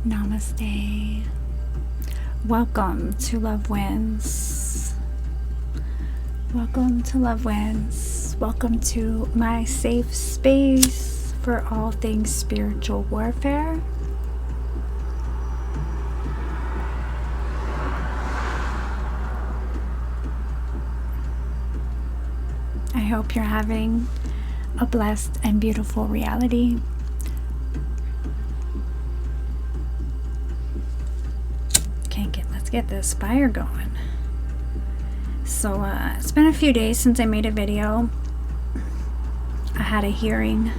Namaste. Welcome to Love Wins. Welcome to Love Wins. Welcome to my safe space for all things spiritual warfare. I hope you're having a blessed and beautiful reality. Let's get this fire going. So it's been a few days since I made a video. I had a hearing.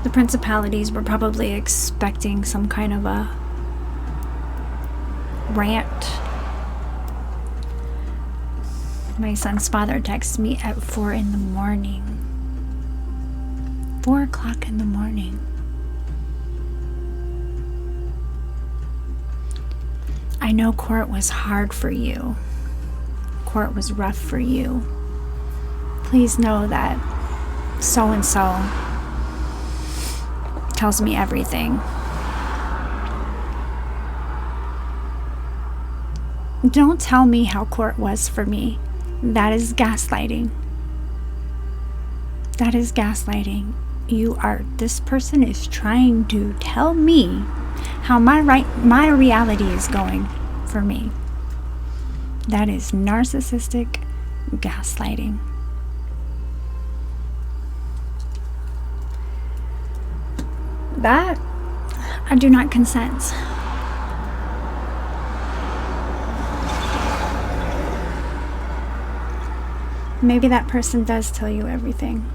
The principalities were probably expecting some kind of a rant. My son's father texted me at 4 in the morning. 4 o'clock in the morning. I know court was hard for you. Court was rough for you. Please know that so-and-so tells me everything. Don't tell me how court was for me. That is gaslighting. That is gaslighting. This person is trying to tell me how my reality is going for me. That is narcissistic gaslighting. That I do not consent. Maybe that person does tell you everything.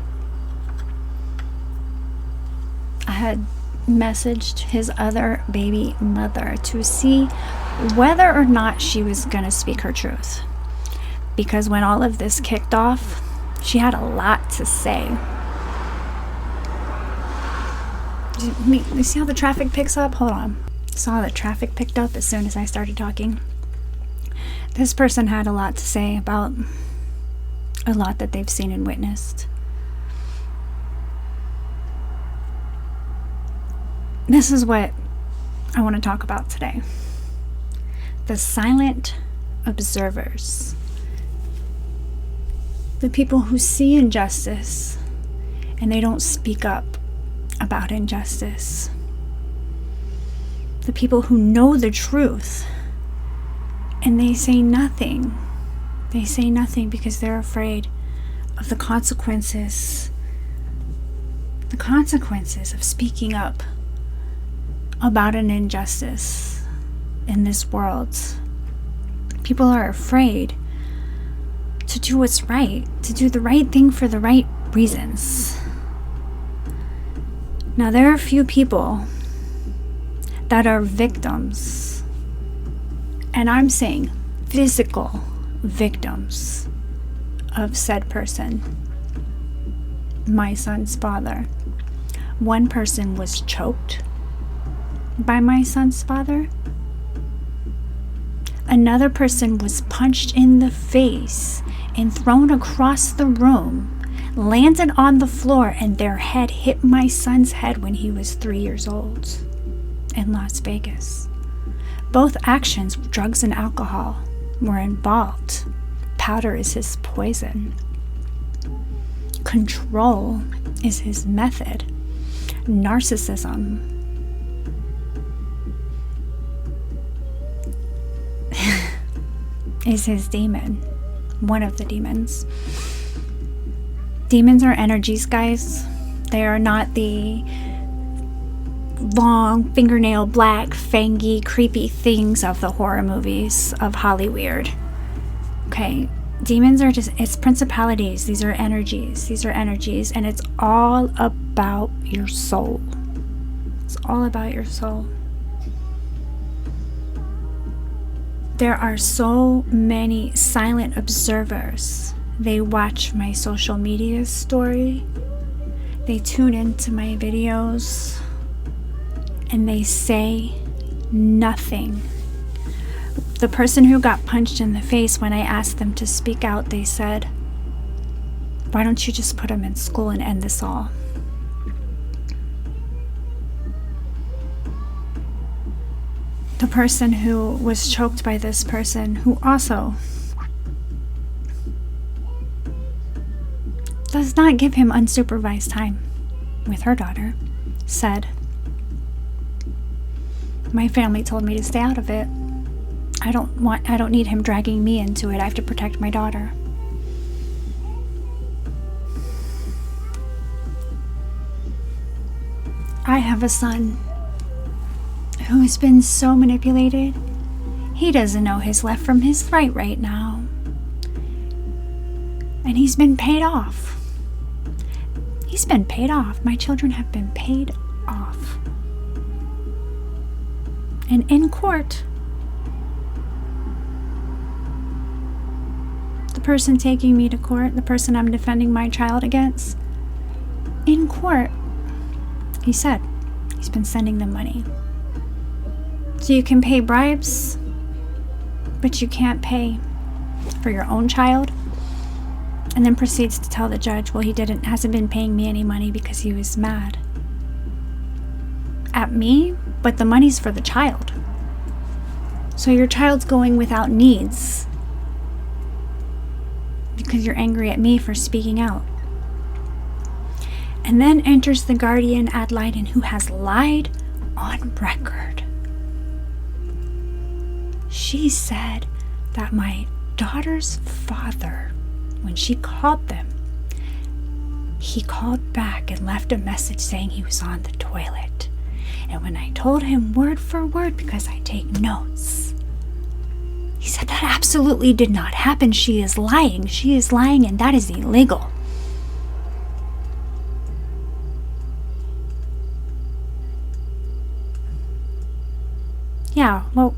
I had messaged his other baby mother to see whether or not she was going to speak her truth. Because when all of this kicked off, she had a lot to say. You see how the traffic picks up? Hold on. Saw the traffic picked up as soon as I started talking. This person had a lot to say about a lot that they've seen and witnessed. This is what I want to talk about today. The silent observers. The people who see injustice and they don't speak up about injustice. The people who know the truth and they say nothing. They say nothing because they're afraid of the consequences. The consequences of speaking up about an injustice in this world. People are afraid to do what's right, to do the right thing for the right reasons. Now, there are a few people that are victims, and I'm saying physical victims of said person. My son's father. One person was choked by my son's father. Another person was punched in the face and thrown across the room, landed on the floor, and their head hit my son's head when he was 3 years old in Las Vegas. Both actions, drugs and alcohol, were involved. Powder is his poison. Control is his method. Narcissism is his demon. One of the demons. Demons are energies, guys. They are not the long fingernail, black, fangy, creepy things of the horror movies of Hollywood. Okay, demons are it's principalities. These are energies. These are energies, and it's all about your soul. It's all about your soul. There are so many silent observers. They watch my social media story. They tune into my videos. And they say nothing. The person who got punched in the face, when I asked them to speak out, they said, "Why don't you just put him in school and end this all?" the person who was choked by this person, who also does not give him unsupervised time with her daughter, said, "My family told me to stay out of it. I don't need him dragging me into it. I have to protect my daughter." I have a son who has been so manipulated. He doesn't know his left from his right now. And he's been paid off. He's been paid off. My children have been paid off. And in court, the person taking me to court, the person I'm defending my child against, in court, he said he's been sending them money. So you can pay bribes, but you can't pay for your own child. And then proceeds to tell the judge, well, hasn't been paying me any money because he was mad at me, but the money's for the child. So your child's going without needs because you're angry at me for speaking out. And then enters the guardian ad litem, who has lied on record. She said that my daughter's father, when she called them, he called back and left a message saying he was on the toilet. And when I told him word for word, because I take notes, he said that absolutely did not happen. She is lying. She is lying, and that is illegal. Yeah, well,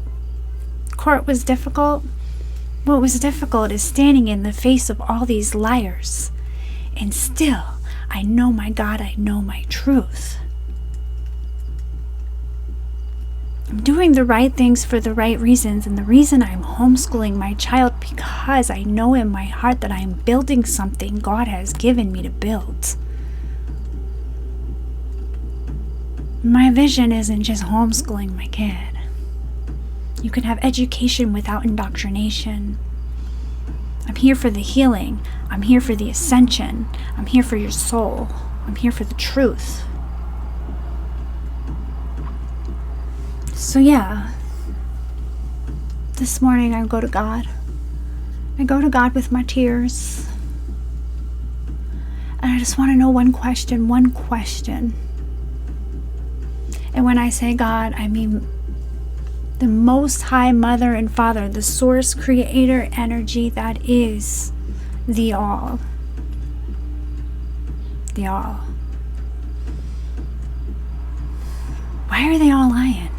court was difficult. What was difficult is standing in the face of all these liars. And still, I know my God, I know my truth. I'm doing the right things for the right reasons, and the reason I'm homeschooling my child because I know in my heart that I am building something God has given me to build. My vision isn't just homeschooling my kid. You can have education without indoctrination. I'm here for the healing. I'm here for the ascension. I'm here for your soul. I'm here for the truth. So yeah, this morning I go to God. I go to God with my tears. And I just want to know one question. And when I say God, I mean the Most High Mother and Father, the Source Creator energy that is the All. The All. Why are they all lying?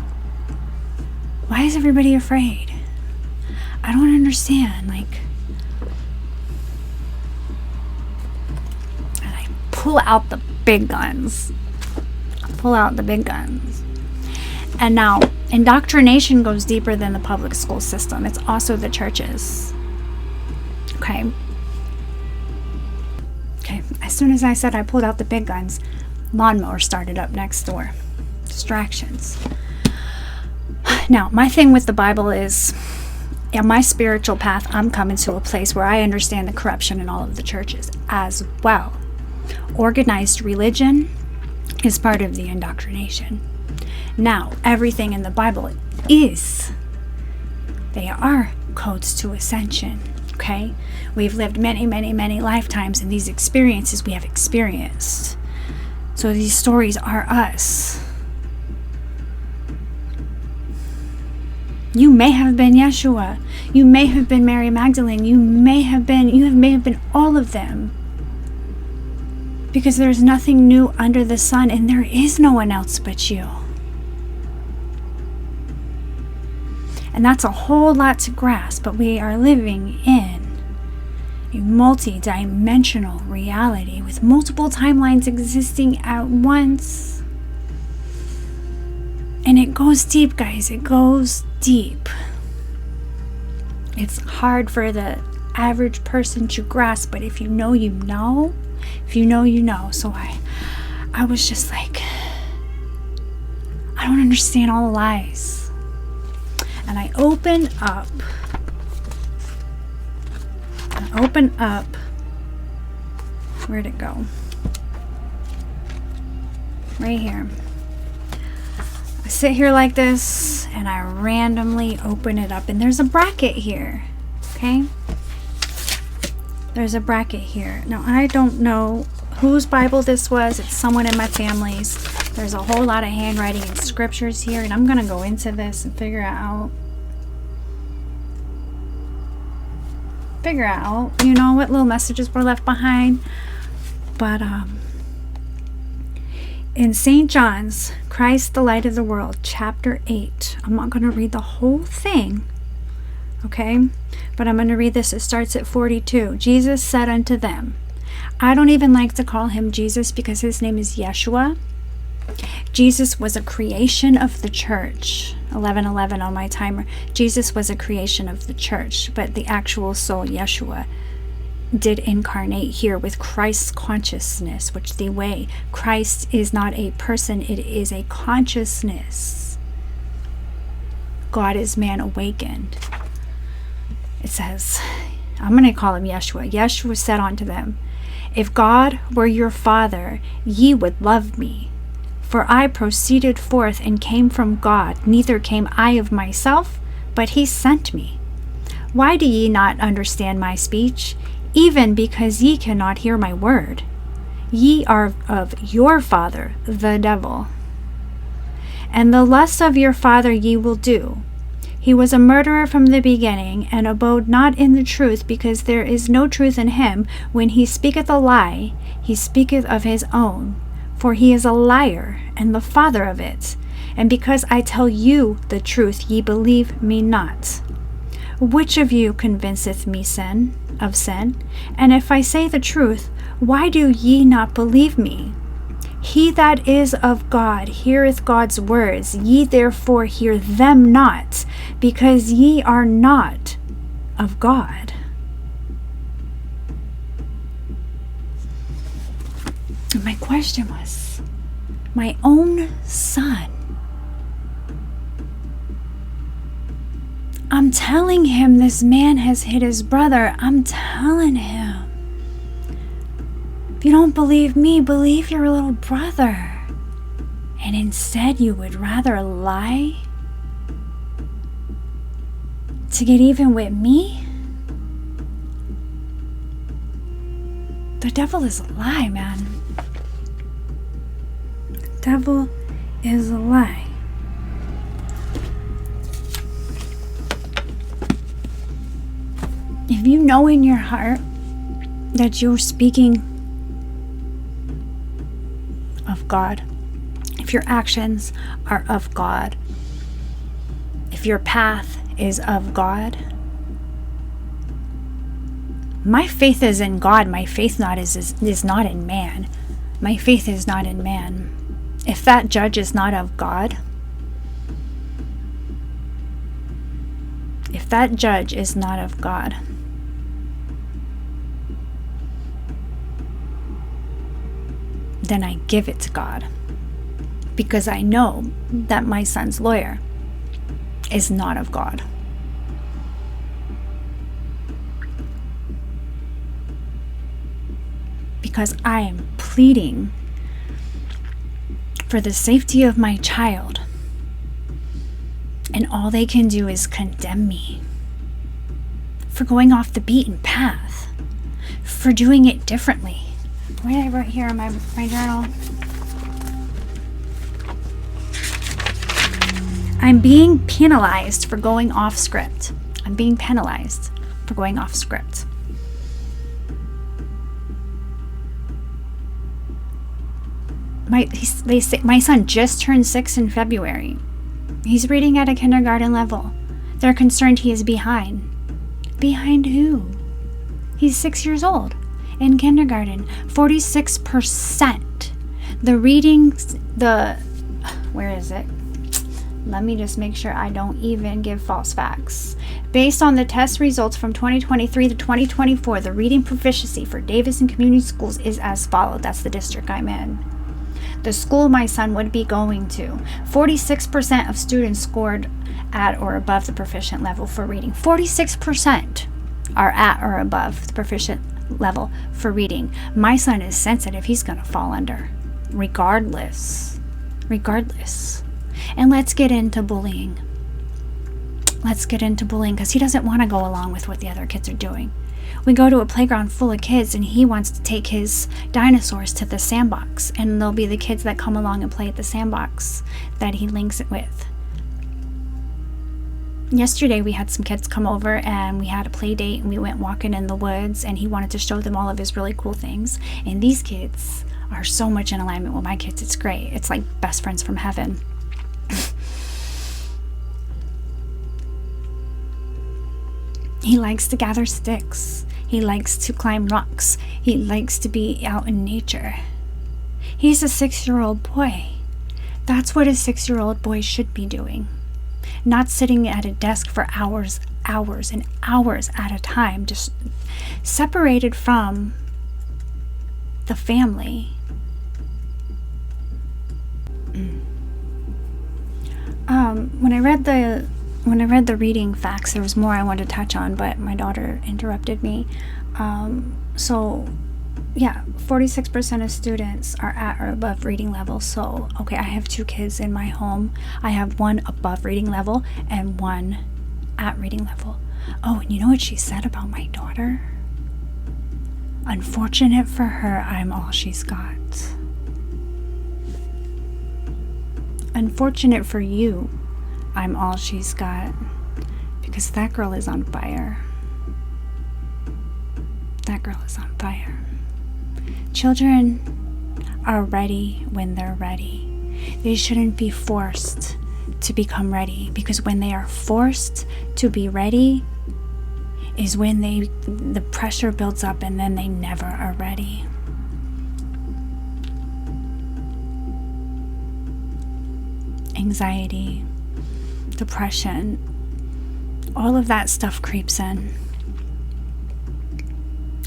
Why is everybody afraid? I don't understand. And I pull out the big guns. And now, indoctrination goes deeper than the public school system. It's also the churches. Okay. As soon as I said I pulled out the big guns, lawnmower started up next door. Distractions. Now, my thing with the Bible is, in my spiritual path, I'm coming to a place where I understand the corruption in all of the churches as well. Organized religion is part of the indoctrination. Now, everything in the Bible they are codes to ascension, okay? We've lived many, many, many lifetimes, and these experiences we have experienced. So these stories are us. You may have been Yeshua. You may have been Mary Magdalene. You may have been all of them. Because there's nothing new under the sun, and there is no one else but you. And that's a whole lot to grasp, but we are living in a multi-dimensional reality with multiple timelines existing at once. And it goes deep, guys. It goes deep. It's hard for the average person to grasp, but if you know, you know. If you know, you know. So I was just like, I don't understand all the lies. and I open up. Where'd it go? Right here. I sit here like this, and I randomly open it up, and there's a bracket here. Okay? There's a bracket here. Now, I don't know whose Bible this was. It's someone in my family's. There's a whole lot of handwriting and scriptures here, and I'm going to go into this and figure out, you know, what little messages were left behind. But in St. John's, Christ the Light of the World, chapter 8, I'm not going to read the whole thing, okay? But I'm going to read this. It starts at 42. Jesus said unto them, I don't even like to call him Jesus because his name is Yeshua. Jesus was a creation of the church. 11:11 on my timer. Jesus was a creation of the church, but the actual soul, Yeshua, did incarnate here with Christ's consciousness, which the way. Christ is not a person, it is a consciousness. God is man awakened. It says, I'm going to call him Yeshua. Yeshua said unto them, If God were your Father, ye would love me. For I proceeded forth and came from God, neither came I of myself, but he sent me. Why do ye not understand my speech? Even because ye cannot hear my word. Ye are of your father, the devil. And the lust of your father ye will do. He was a murderer from the beginning, and abode not in the truth, because there is no truth in him. When he speaketh a lie, he speaketh of his own. For he is a liar, and the father of it. And because I tell you the truth, ye believe me not. Which of you convinceth me of sin? And if I say the truth, why do ye not believe me? He that is of God heareth God's words. Ye therefore hear them not, because ye are not of God. And my question was, my own son. I'm telling him this man has hit his brother. I'm telling him. If you don't believe me, believe your little brother. And instead you would rather lie to get even with me? The devil is a lie, man. The devil is a lie. If you know in your heart that you're speaking of God, if your actions are of God, if your path is of God, my faith is in God. My faith is not in man. My faith is not in man. If that judge is not of God, if that judge is not of God, then I give it to God, because I know that my son's lawyer is not of God. Because I am pleading for the safety of my child, and all they can do is condemn me for going off the beaten path, for doing it differently. What did I write here in my journal? I'm being penalized for going off script. I'm being penalized for going off script. They say my son just turned 6 in February. He's reading at a kindergarten level. They're concerned he is behind. Behind who? He's 6 years old. In kindergarten, 46%. Where is it? Let me just make sure I don't even give false facts. Based on the test results from 2023 to 2024, the reading proficiency for Davis and community schools is as followed. That's the district I'm in. the school my son would be going to. 46% of students scored at or above the proficient level for reading. 46% are at or above the proficient level for reading. My son is sensitive. He's going to fall under, regardless. And let's get into bullying. Because he doesn't want to go along with what the other kids are doing. We go to a playground full of kids and he wants to take his dinosaurs to the sandbox, and there'll be the kids that come along and play at the sandbox that he links it with. Yesterday we had some kids come over and we had a play date, and we went walking in the woods, and he wanted to show them all of his really cool things. And these kids are so much in alignment with my kids. It's great. It's like best friends from heaven. He likes to gather sticks. He likes to climb rocks. He likes to be out in nature. He's a 6-year-old boy. That's what a 6-year-old boy should be doing. Not sitting at a desk for hours and hours at a time, just separated from the family. When I read the reading facts, there was more I wanted to touch on, but my daughter interrupted me. 46% of students are at or above reading level. So, okay, I have 2 kids in my home. I have one above reading level and one at reading level. Oh, and you know what she said about my daughter? Unfortunate for her, I'm all she's got. Unfortunate for you, I'm all she's got. Because that girl is on fire. That girl is on fire. Children are ready when they're ready. They shouldn't be forced to become ready, because when they are forced to be ready is when the pressure builds up, and then they never are ready. Anxiety, depression, all of that stuff creeps in.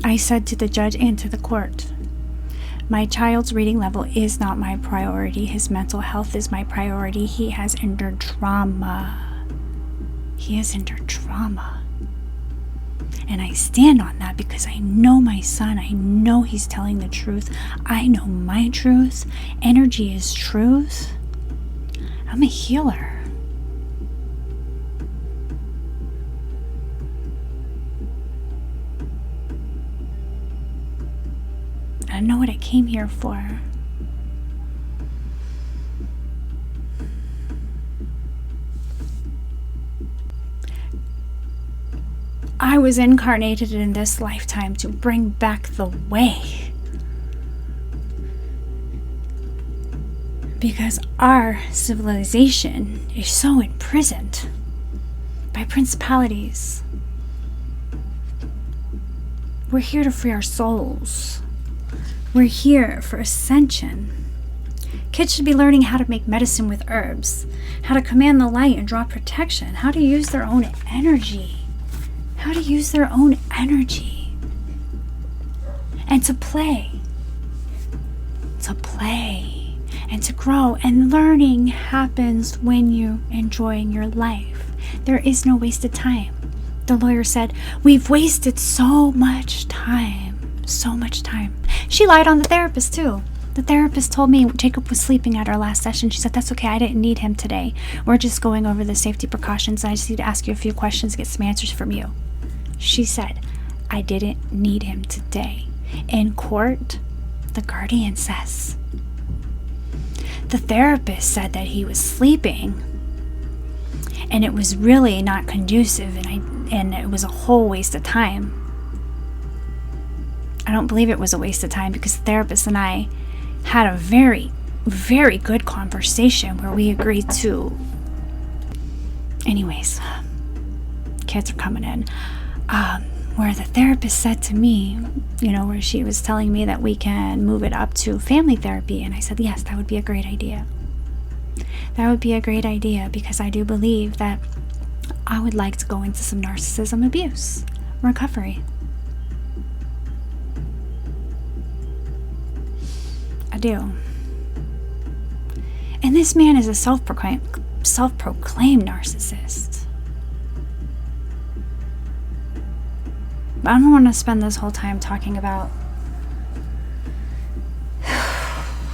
I said to the judge and to the court, my child's reading level is not my priority. His mental health is my priority. He has endured trauma. And I stand on that because I know my son. I know he's telling the truth. I know my truth. Energy is truth. I'm a healer. I know what I came here for. I was incarnated in this lifetime to bring back the way. Because our civilization is so imprisoned by principalities. We're here to free our souls. We're here for ascension. Kids should be learning how to make medicine with herbs, how to command the light and draw protection, how to use their own energy, and to play, and to grow. And learning happens when you're enjoying your life. There is no wasted time. The lawyer said, we've wasted so much time. She lied on the therapist too. The therapist told me Jacob was sleeping at our last session. She said, that's okay, I didn't need him today. We're just going over the safety precautions. I just need to ask you a few questions, get some answers from you. She said, I didn't need him today. In court, the guardian says, the therapist said that he was sleeping and it was really not conducive, and it was a whole waste of time. I don't believe it was a waste of time, because the therapist and I had a very, very good conversation where we agreed to... Anyways, kids are coming in. Where the therapist said to me, where she was telling me that we can move it up to family therapy. And I said, yes, that would be a great idea. That would be a great idea, because I do believe that I would like to go into some narcissism abuse recovery. I do. And this man is a self-proclaimed narcissist. But I don't want to spend this whole time talking about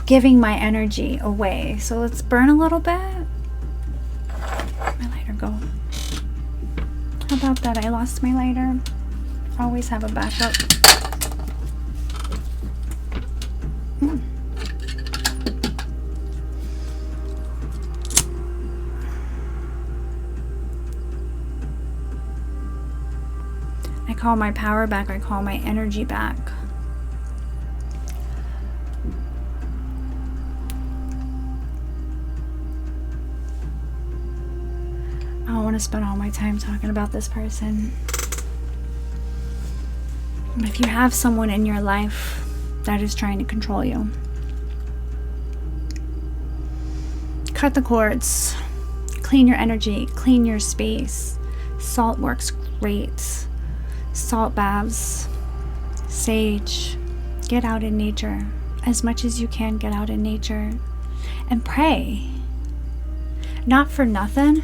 giving my energy away. So let's burn a little bit. My lighter go. How about that? I lost my lighter. Always have a backup. I call my power back. I call my energy back. I don't want to spend all my time talking about this person. But if you have someone in your life that is trying to control you, cut the cords. Clean your energy. Clean your space. Salt works great. Salt baths. Sage. Get out in nature. As much as you can, get out in nature. And pray. Not for nothing.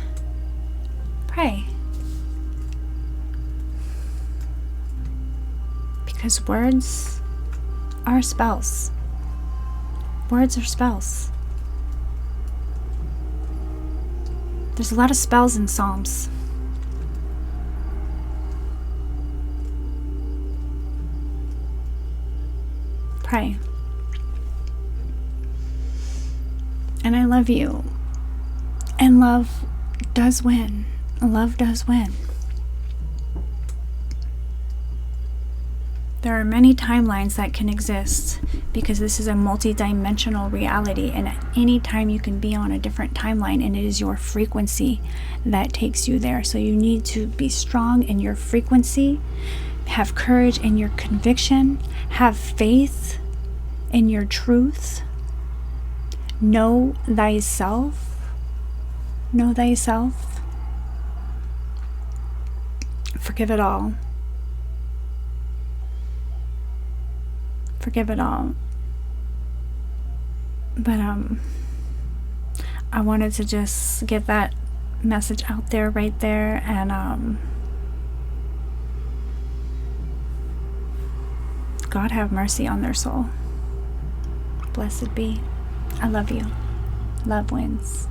Pray. Because words are spells. Words are spells. There's a lot of spells in Psalms. Pray. And I love you. And love does win. Love does win. There are many timelines that can exist because this is a multi-dimensional reality, and at any time you can be on a different timeline, and it is your frequency that takes you there. So you need to be strong in your frequency, have courage in your conviction, have faith in your truth, know thyself, know thyself. Forgive it all. Forgive it all. But I wanted to just get that message out there right there, and God have mercy on their soul. Blessed be. I love you. Love wins.